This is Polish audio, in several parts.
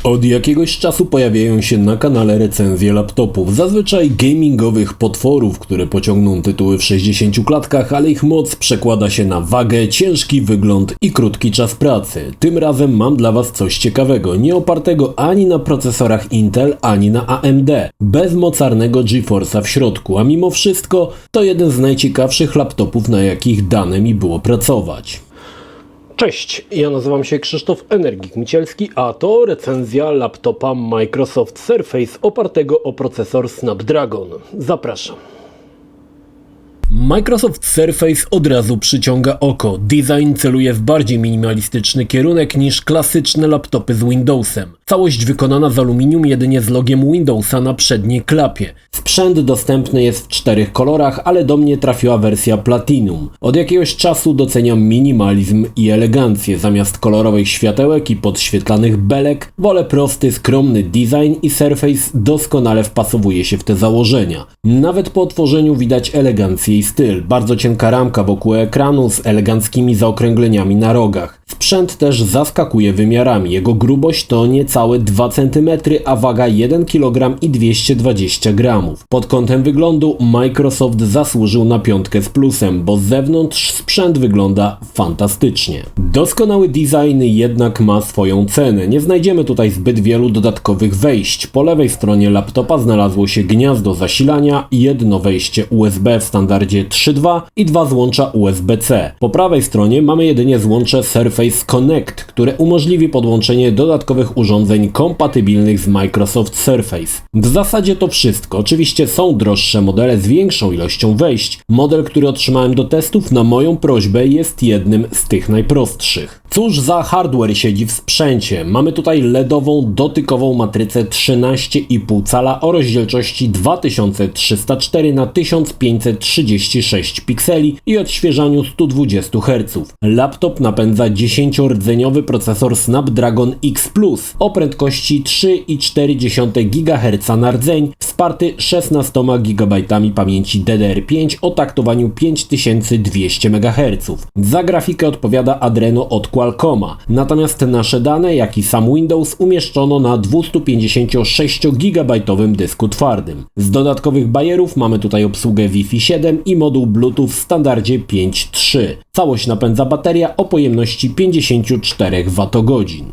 Od jakiegoś czasu pojawiają się na kanale recenzje laptopów, zazwyczaj gamingowych potworów, które pociągną tytuły w 60 klatkach, ale ich moc przekłada się na wagę, ciężki wygląd i krótki czas pracy. Tym razem mam dla Was coś ciekawego, nie opartego ani na procesorach Intel, ani na AMD, bez mocarnego GeForce'a w środku, a mimo wszystko to jeden z najciekawszych laptopów, na jakich dane mi było pracować. Cześć, ja nazywam się Krzysztof Energik-Micielski, a to recenzja laptopa Microsoft Surface opartego o procesor Snapdragon. Zapraszam. Microsoft Surface od razu przyciąga oko. Design celuje w bardziej minimalistyczny kierunek niż klasyczne laptopy z Windowsem. Całość wykonana z aluminium jedynie z logiem Windowsa na przedniej klapie. Sprzęt dostępny jest w 4 kolorach, ale do mnie trafiła wersja Platinum. Od jakiegoś czasu doceniam minimalizm i elegancję. Zamiast kolorowych światełek i podświetlanych belek wolę prosty, skromny design i Surface doskonale wpasowuje się w te założenia. Nawet po otworzeniu widać elegancję i styl. Bardzo cienka ramka wokół ekranu z eleganckimi zaokrągleniami na rogach. Sprzęt też zaskakuje wymiarami. Jego grubość to niecałe 2 cm, a waga 1 kg i 220 g. Pod kątem wyglądu Microsoft zasłużył na 5 z plusem, bo z zewnątrz sprzęt wygląda fantastycznie. Doskonały design jednak ma swoją cenę. Nie znajdziemy tutaj zbyt wielu dodatkowych wejść. Po lewej stronie laptopa znalazło się gniazdo zasilania, jedno wejście USB w standardzie 3.2 i 2 złącza USB-C. Po prawej stronie mamy jedynie złącze Surface Connect, które umożliwi podłączenie dodatkowych urządzeń kompatybilnych z Microsoft Surface. W zasadzie to wszystko. Oczywiście są droższe modele z większą ilością wejść. Model, który otrzymałem do testów na moją prośbę, jest jednym z tych najprostszych. Cóż za hardware siedzi w sprzęcie? Mamy tutaj LEDową, dotykową matrycę 13,5 cala o rozdzielczości 2304 na 1536 pikseli i odświeżaniu 120 Hz. Laptop napędza 10-rdzeniowy procesor Snapdragon X Plus o prędkości 3,4 GHz na rdzeń, wsparty 16 GB pamięci DDR5 o taktowaniu 5200 MHz. Za grafikę odpowiada Adreno od Qualcomma, natomiast nasze dane, jak i sam Windows umieszczono na 256 GB dysku twardym. Z dodatkowych bajerów mamy tutaj obsługę Wi-Fi 7 i moduł Bluetooth w standardzie 5.3. Całość napędza bateria o pojemności 54 Wh.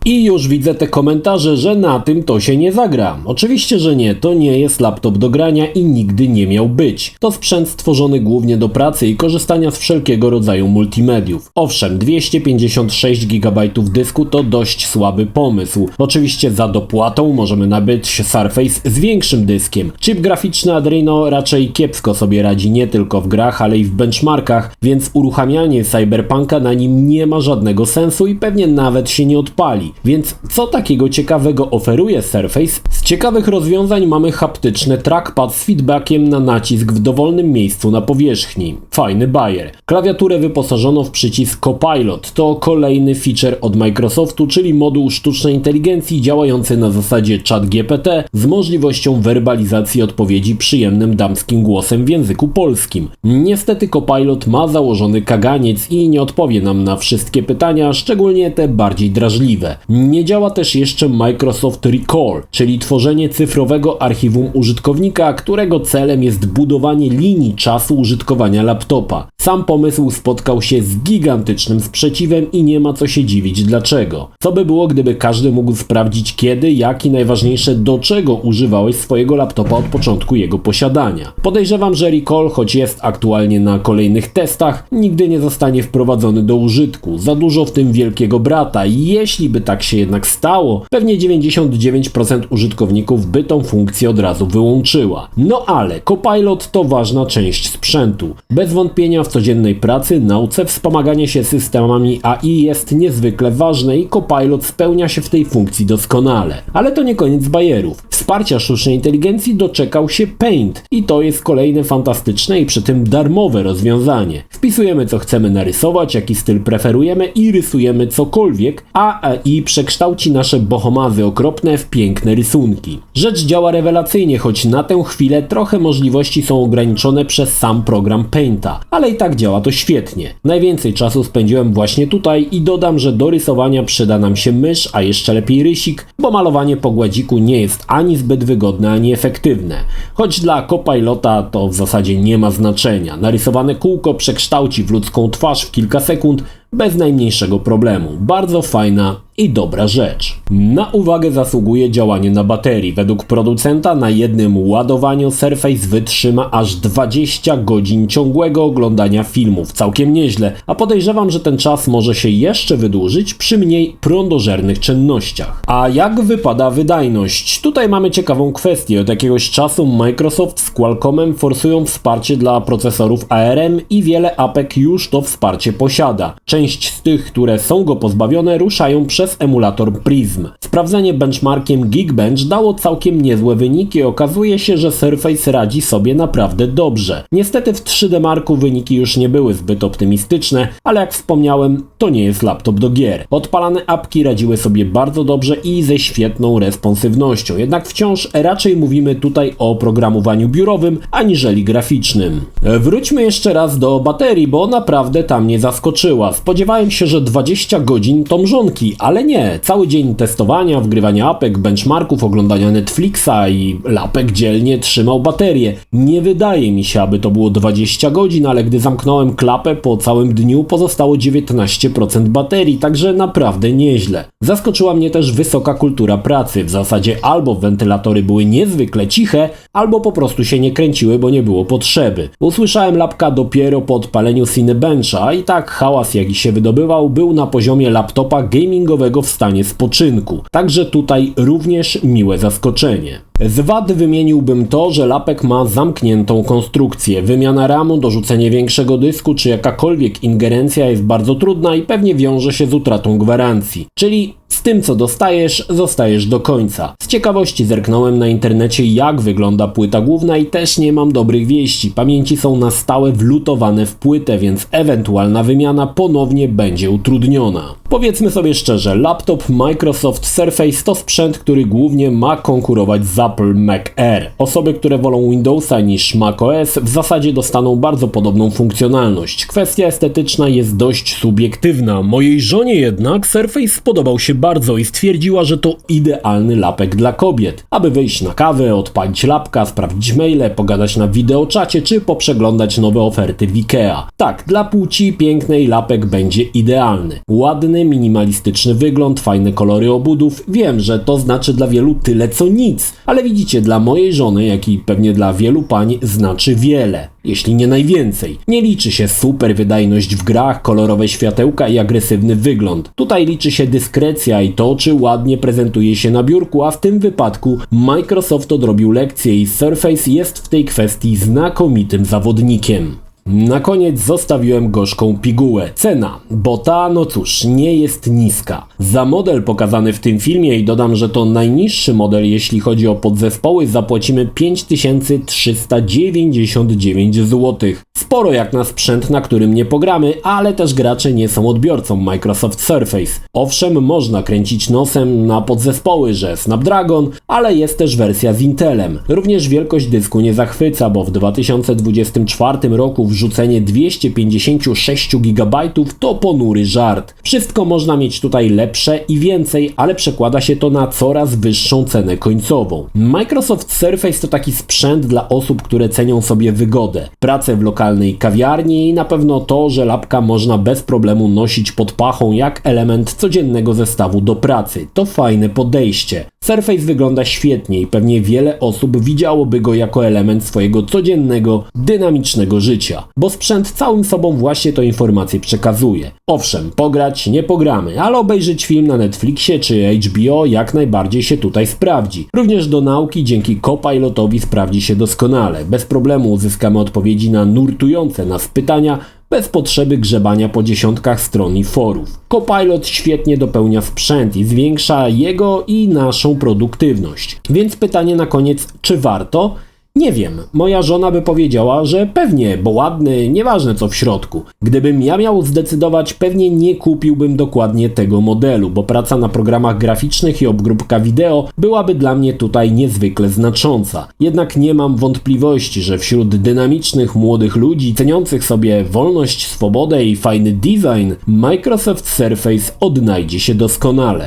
I już widzę te komentarze, że na tym to się nie zagra. Oczywiście, że nie, to nie jest laptop do grania i nigdy nie miał być. To sprzęt stworzony głównie do pracy i korzystania z wszelkiego rodzaju multimediów. Owszem, 256 GB dysku to dość słaby pomysł. Oczywiście za dopłatą możemy nabyć Surface z większym dyskiem. Chip graficzny Adreno raczej kiepsko sobie radzi nie tylko w grach, ale i w benchmarkach, więc uruchamianie Cyberpunka na nim nie ma żadnego sensu i pewnie nawet się nie odpali. Więc co takiego ciekawego oferuje Surface? Z ciekawych rozwiązań mamy haptyczny trackpad z feedbackiem na nacisk w dowolnym miejscu na powierzchni. Fajny bajer. Klawiaturę wyposażono w przycisk Copilot. To kolejny feature od Microsoftu, czyli moduł sztucznej inteligencji działający na zasadzie ChatGPT z możliwością werbalizacji odpowiedzi przyjemnym damskim głosem w języku polskim. Niestety Copilot ma założony kaganiec i nie odpowie nam na wszystkie pytania, szczególnie te bardziej drażliwe. Nie działa też jeszcze Microsoft Recall, czyli tworzenie cyfrowego archiwum użytkownika, którego celem jest budowanie linii czasu użytkowania laptopa. Sam pomysł spotkał się z gigantycznym sprzeciwem i nie ma co się dziwić dlaczego. Co by było, gdyby każdy mógł sprawdzić kiedy, jak i najważniejsze do czego używałeś swojego laptopa od początku jego posiadania. Podejrzewam, że Recall, choć jest aktualnie na kolejnych testach, nigdy nie zostanie wprowadzony do użytku. Za dużo w tym wielkiego brata i jeśli by tak się jednak stało, pewnie 99% użytkowników by tą funkcję od razu wyłączyła. No ale Copilot to ważna część sprzętu. Bez wątpienia w codziennej pracy, nauce, wspomaganie się systemami AI jest niezwykle ważne i Copilot spełnia się w tej funkcji doskonale. Ale to nie koniec bajerów. Wsparcia sztucznej inteligencji doczekał się Paint i to jest kolejne fantastyczne i przy tym darmowe rozwiązanie. Wpisujemy co chcemy narysować, jaki styl preferujemy i rysujemy cokolwiek, a AI przekształci nasze bohomazy okropne w piękne rysunki. Rzecz działa rewelacyjnie, choć na tę chwilę trochę możliwości są ograniczone przez sam program Painta, ale i tak działa to świetnie. Najwięcej czasu spędziłem właśnie tutaj i dodam, że do rysowania przyda nam się mysz, a jeszcze lepiej rysik, bo malowanie po gładziku nie jest ani zbyt wygodne, ani efektywne. Choć dla Copilota to w zasadzie nie ma znaczenia. Narysowane kółko przekształci w ludzką twarz w kilka sekund bez najmniejszego problemu. Bardzo fajna i dobra rzecz. Na uwagę zasługuje działanie na baterii. Według producenta na jednym ładowaniu Surface wytrzyma aż 20 godzin ciągłego oglądania filmów. Całkiem nieźle, a podejrzewam, że ten czas może się jeszcze wydłużyć przy mniej prądożernych czynnościach. A jak wypada wydajność? Tutaj mamy ciekawą kwestię. Od jakiegoś czasu Microsoft z Qualcommem forsują wsparcie dla procesorów ARM i wiele apek już to wsparcie posiada. Część z tych, które są go pozbawione, ruszają przez emulator Prism. Sprawdzenie benchmarkiem Geekbench dało całkiem niezłe wyniki. Okazuje się, że Surface radzi sobie naprawdę dobrze. Niestety w 3D Marku wyniki już nie były zbyt optymistyczne, ale jak wspomniałem, to nie jest laptop do gier. Odpalane apki radziły sobie bardzo dobrze i ze świetną responsywnością. Jednak wciąż raczej mówimy tutaj o programowaniu biurowym, aniżeli graficznym. Wróćmy jeszcze raz do baterii, bo naprawdę ta mnie zaskoczyła. Spodziewałem się, że 20 godzin to mrzonki, ale nie. Cały dzień testowania, wgrywania apek, benchmarków, oglądania Netflixa i lapek dzielnie trzymał baterię. Nie wydaje mi się, aby to było 20 godzin, ale gdy zamknąłem klapę, po całym dniu pozostało 19% baterii, także naprawdę nieźle. Zaskoczyła mnie też wysoka kultura pracy. W zasadzie albo wentylatory były niezwykle ciche, albo po prostu się nie kręciły, bo nie było potrzeby. Usłyszałem lapka dopiero po odpaleniu Cinebencha i tak hałas, jaki się wydobywał, był na poziomie laptopa gamingowego w stanie spoczynku. Także tutaj również miłe zaskoczenie. Z wad wymieniłbym to, że lapek ma zamkniętą konstrukcję. Wymiana RAMu, dorzucenie większego dysku czy jakakolwiek ingerencja jest bardzo trudna i pewnie wiąże się z utratą gwarancji. Czyli z tym, co dostajesz, zostajesz do końca. Z ciekawości zerknąłem na internecie, jak wygląda płyta główna i też nie mam dobrych wieści. Pamięci są na stałe wlutowane w płytę, więc ewentualna wymiana ponownie będzie utrudniona. Powiedzmy sobie szczerze, laptop Microsoft Surface to sprzęt, który głównie ma konkurować z Apple Mac Air. Osoby, które wolą Windowsa niż macOS, w zasadzie dostaną bardzo podobną funkcjonalność. Kwestia estetyczna jest dość subiektywna. Mojej żonie jednak Surface spodobał się bardzo i stwierdziła, że to idealny lapek dla kobiet, aby wyjść na kawę, odpalić lapka, sprawdzić maile, pogadać na wideoczacie czy poprzeglądać nowe oferty w IKEA. Tak, dla płci pięknej lapek będzie idealny. Ładny, minimalistyczny wygląd, fajne kolory obudów. Wiem, że to znaczy dla wielu tyle co nic, ale widzicie, dla mojej żony, jak i pewnie dla wielu pań, znaczy wiele, jeśli nie najwięcej. Nie liczy się super wydajność w grach, kolorowe światełka i agresywny wygląd. Tutaj liczy się dyskrecja i to, czy ładnie prezentuje się na biurku, a w tym wypadku Microsoft odrobił lekcję i Surface jest w tej kwestii znakomitym zawodnikiem. Na koniec zostawiłem gorzką pigułę. Cena, bo ta, no cóż, nie jest niska. Za model pokazany w tym filmie, i dodam, że to najniższy model, jeśli chodzi o podzespoły, zapłacimy 5399 zł. Sporo jak na sprzęt, na którym nie pogramy, ale też gracze nie są odbiorcą Microsoft Surface. Owszem, można kręcić nosem na podzespoły, że Snapdragon, ale jest też wersja z Intelem. Również wielkość dysku nie zachwyca, bo w 2024 roku wrzucenie 256 GB to ponury żart. Wszystko można mieć tutaj lepsze i więcej, ale przekłada się to na coraz wyższą cenę końcową. Microsoft Surface to taki sprzęt dla osób, które cenią sobie wygodę, pracę w lokalnej kawiarni i na pewno to, że lapka można bez problemu nosić pod pachą jak element codziennego zestawu do pracy. To fajne podejście. Surface wygląda świetnie i pewnie wiele osób widziałoby go jako element swojego codziennego, dynamicznego życia, bo sprzęt całym sobą właśnie tę informację przekazuje. Owszem, pograć nie pogramy, ale obejrzeć film na Netflixie czy HBO jak najbardziej się tutaj sprawdzi. Również do nauki dzięki Copilotowi sprawdzi się doskonale. Bez problemu uzyskamy odpowiedzi na nurtujące nas pytania, bez potrzeby grzebania po dziesiątkach stron i forów. Copilot świetnie dopełnia sprzęt i zwiększa jego i naszą produktywność. Więc pytanie na koniec, czy warto? Nie wiem, moja żona by powiedziała, że pewnie, bo ładny, nieważne co w środku. Gdybym ja miał zdecydować, pewnie nie kupiłbym dokładnie tego modelu, bo praca na programach graficznych i obróbka wideo byłaby dla mnie tutaj niezwykle znacząca. Jednak nie mam wątpliwości, że wśród dynamicznych młodych ludzi ceniących sobie wolność, swobodę i fajny design, Microsoft Surface odnajdzie się doskonale.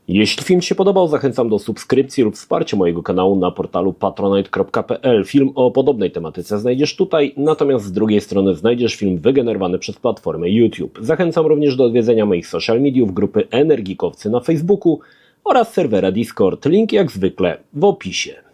Jeśli film Ci się podobał, zachęcam do subskrypcji lub wsparcia mojego kanału na portalu patronite.pl. Film o podobnej tematyce znajdziesz tutaj, natomiast z drugiej strony znajdziesz film wygenerowany przez platformę YouTube. Zachęcam również do odwiedzenia moich social mediów, grupy Energikowcy na Facebooku oraz serwera Discord. Link jak zwykle w opisie.